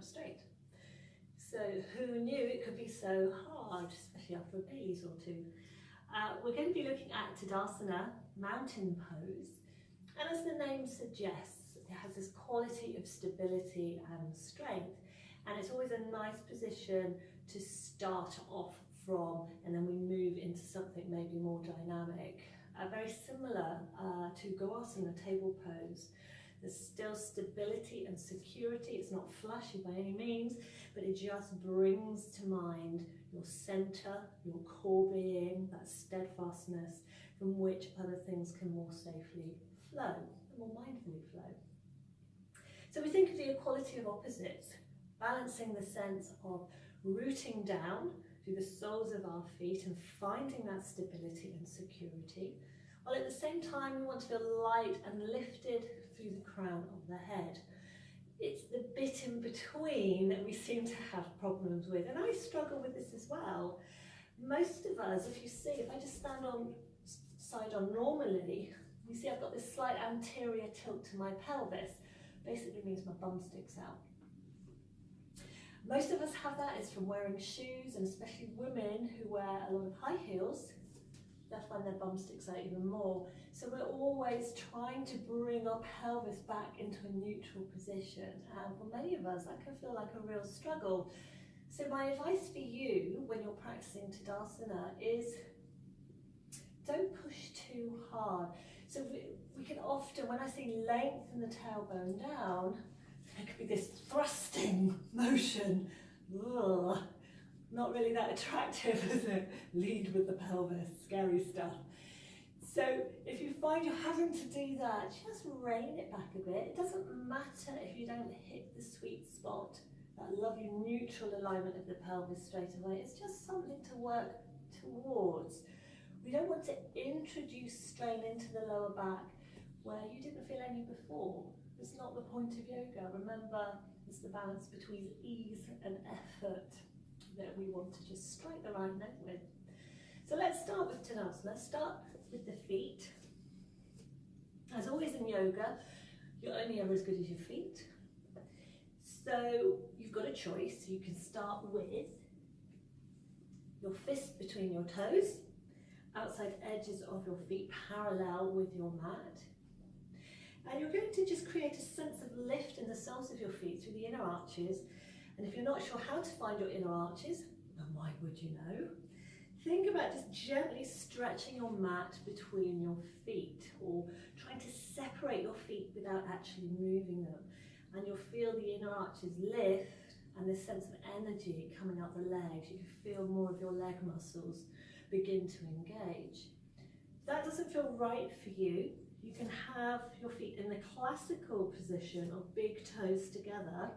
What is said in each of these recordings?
up straight. So who knew it could be so hard, especially after a Baileys or two. We're going to be looking at Tadasana, mountain pose, and as the name suggests, it has this quality of stability and strength, and it's always a nice position to start off from, and then we move into something maybe more dynamic. Very similar to Goasana, table pose. There's still stability and security. It's not flashy by any means, but it just brings to mind your center, your core being, that steadfastness from which other things can more safely flow, more mindfully flow. So we think of the equality of opposites, balancing the sense of rooting down through the soles of our feet and finding that stability and security, while at the same time we want to feel light and lifted through the crown of the head. It's the bit in between that we seem to have problems with, and I struggle with this as well. Most of us, if you see, if I just stand on side on normally, you see I've got this slight anterior tilt to my pelvis. Basically means my bum sticks out. Most of us have that. It's from wearing shoes, and especially women who wear a lot of high heels, they'll find their bum sticks out even more. So we're always trying to bring our pelvis back into a neutral position, and for many of us that can feel like a real struggle. So my advice for you when you're practicing Tadasana is don't push too hard. So we can often, when I see lengthen the tailbone down, there could be this thrusting motion. Ugh. Not really that attractive, is it? Lead with the pelvis, scary stuff. So if you find you're having to do that, just rein it back a bit. It doesn't matter if you don't hit the sweet spot, that lovely neutral alignment of the pelvis straight away. It's just something to work towards. We don't want to introduce strain into the lower back where you didn't feel any before. It's not the point of yoga. Remember, it's the balance between ease and effort that we want to just strike the right note with. So let's start with Tadasana. Let's start with the feet. As always in yoga, you're only ever as good as your feet. So you've got a choice. You can start with your fists between your toes, outside edges of your feet parallel with your mat. And you're going to just create a sense of lift in the soles of your feet through the inner arches. And if you're not sure how to find your inner arches, and why would you know? Think about just gently stretching your mat between your feet, or trying to separate your feet without actually moving them. And you'll feel the inner arches lift and this sense of energy coming up the legs. You can feel more of your leg muscles begin to engage. If that doesn't feel right for you, you can have your feet in the classical position of big toes together,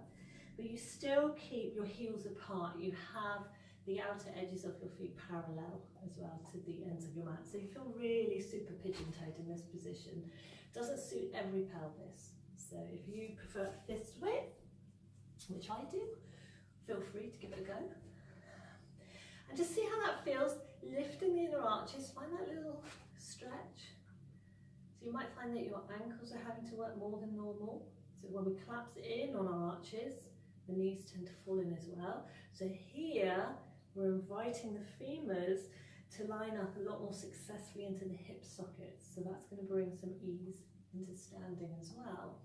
but you still keep your heels apart. You have the outer edges of your feet parallel as well to the ends of your mat. So you feel really super pigeon-toed in this position. Doesn't suit every pelvis. So if you prefer fist width, which I do, feel free to give it a go. And just see how that feels, lifting the inner arches. Find that little stretch. So you might find that your ankles are having to work more than normal. So when we collapse in on our arches, the knees tend to fall in as well. So here, we're inviting the femurs to line up a lot more successfully into the hip sockets. So that's going to bring some ease into standing as well.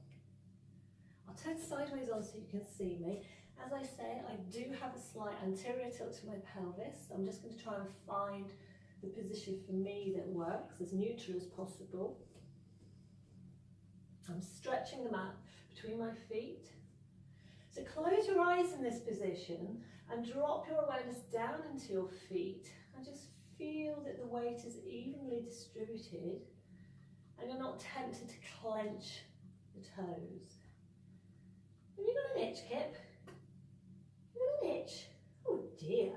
I'll turn sideways on so you can see me. As I say, I do have a slight anterior tilt to my pelvis. I'm just going to try and find the position for me that works, as neutral as possible. I'm stretching the mat between my feet. So close your eyes in this position and drop your awareness down into your feet, and just feel that the weight is evenly distributed and you're not tempted to clench the toes. Have you got an itch, Kip? You got an itch? Oh dear.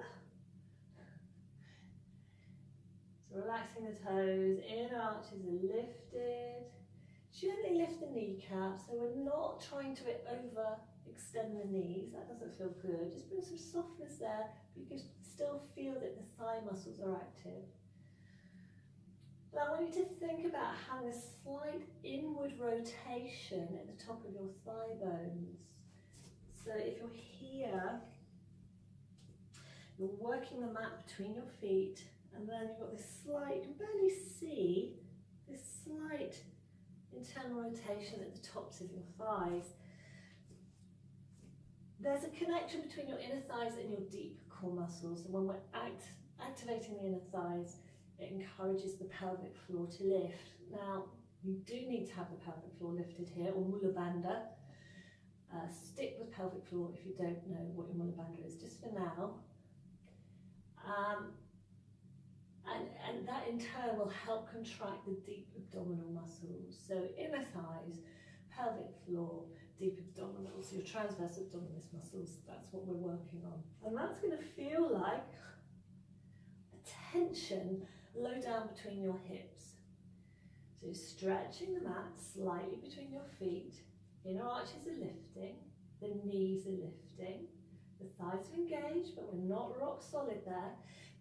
So relaxing the toes, inner arches are lifted. Gently lift the kneecaps, so we're not trying to overextend the knees. That doesn't feel good. Just bring some softness there, but you can still feel that the thigh muscles are active. Now I want you to think about having a slight inward rotation at the top of your thigh bones. So if you're here, you're working the mat between your feet, and then you've got this slight, you can barely see, this slight internal rotation at the tops of your thighs. There's a connection between your inner thighs and your deep core muscles. And when we're activating the inner thighs, it encourages the pelvic floor to lift. Now, you do need to have the pelvic floor lifted here, or mula bandha. Stick with pelvic floor if you don't know what your mula bandha is, just for now. And that in turn will help contract the deep abdominal muscles. So inner thighs, pelvic floor, deep abdominals, your transverse abdominis muscles, that's what we're working on. And that's going to feel like a tension low down between your hips. So you're stretching the mat slightly between your feet, inner arches are lifting, the knees are lifting, the thighs are engaged, but we're not rock solid there.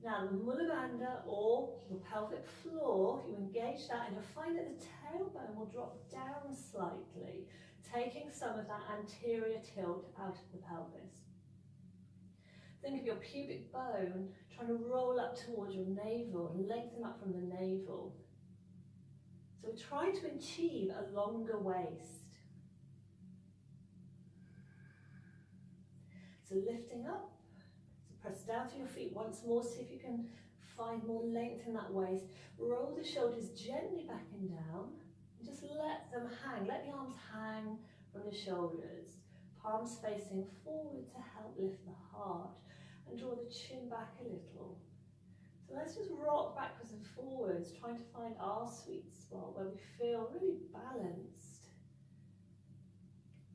Now the mula bandha or your pelvic floor, you engage that and you'll find that the tailbone will drop down slightly, taking some of that anterior tilt out of the pelvis. Think of your pubic bone trying to roll up towards your navel and lengthen up from the navel. So we're trying to achieve a longer waist. So lifting up, so press down to your feet once more, see if you can find more length in that waist. Roll the shoulders gently back and down, and just let them hang. Let the arms hang from the shoulders. Palms facing forward to help lift the heart, and draw the chin back a little. So let's just rock backwards and forwards, trying to find our sweet spot where we feel really balanced.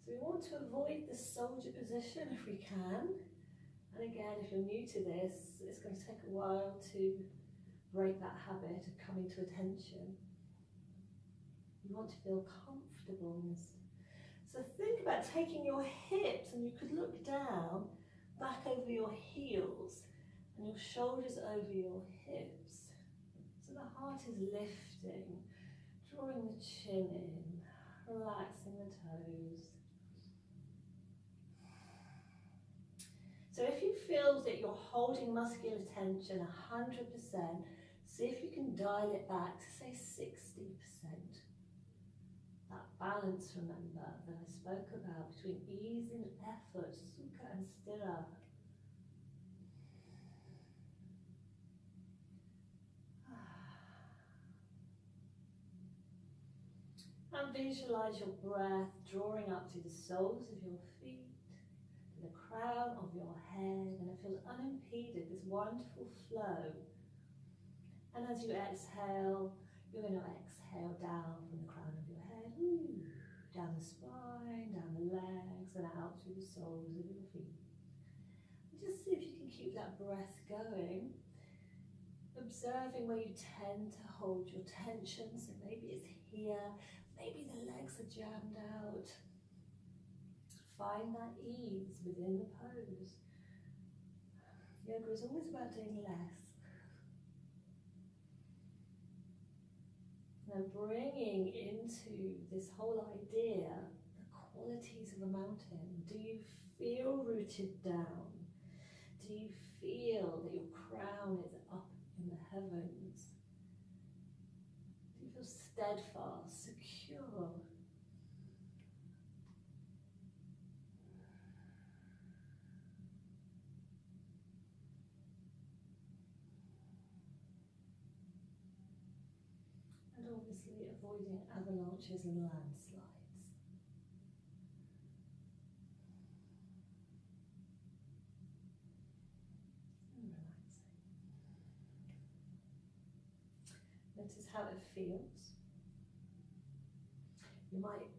So we want to avoid the soldier position if we can. And again, if you're new to this, it's going to take a while to break that habit of coming to attention. You want to feel comfortable in this. So think about taking your hips, and you could look down, back over your heels, and your shoulders over your hips. So the heart is lifting, drawing the chin in, relaxing the toes. So if you feel that you're holding muscular tension 100%, see if you can dial it back to say 60%. That balance, remember, that I spoke about between ease and effort, sukha and sthira. And visualize your breath drawing up to the soles of your feet, to the crown of your head, and it feels unimpeded, this wonderful flow. And as you exhale, you're going to exhale down from the crown of your head, down the spine, down the legs, and out through the soles of your feet. And just see if you can keep that breath going, observing where you tend to hold your tension. So maybe it's here, maybe the legs are jammed out. Find that ease within the pose. Yoga is always about doing less. Now bringing into this whole idea the qualities of a mountain. Do you feel rooted down? Do you feel that your crown is up in the heavens? Do you feel steadfast, secure? And obviously avoiding avalanches and landslides. And relaxing. Notice how it feels. You might,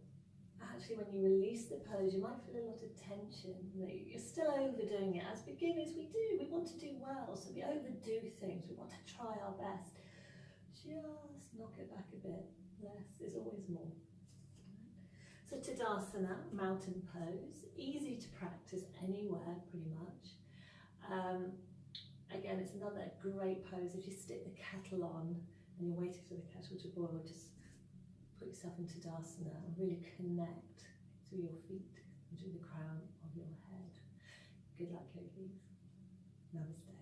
actually when you release the pose, you might feel a lot of tension. You're still overdoing it. As beginners we do, we want to do well, so we overdo things, we want to try our best. Just knock it back a bit. Less is always more. So Tadasana, mountain pose, easy to practice anywhere pretty much. Again, it's another great pose. If you stick the kettle on and you're waiting for the kettle to boil, just put yourself in Tadasana and really connect to your feet. into the crown of your head. Good luck, yogis. Namaste.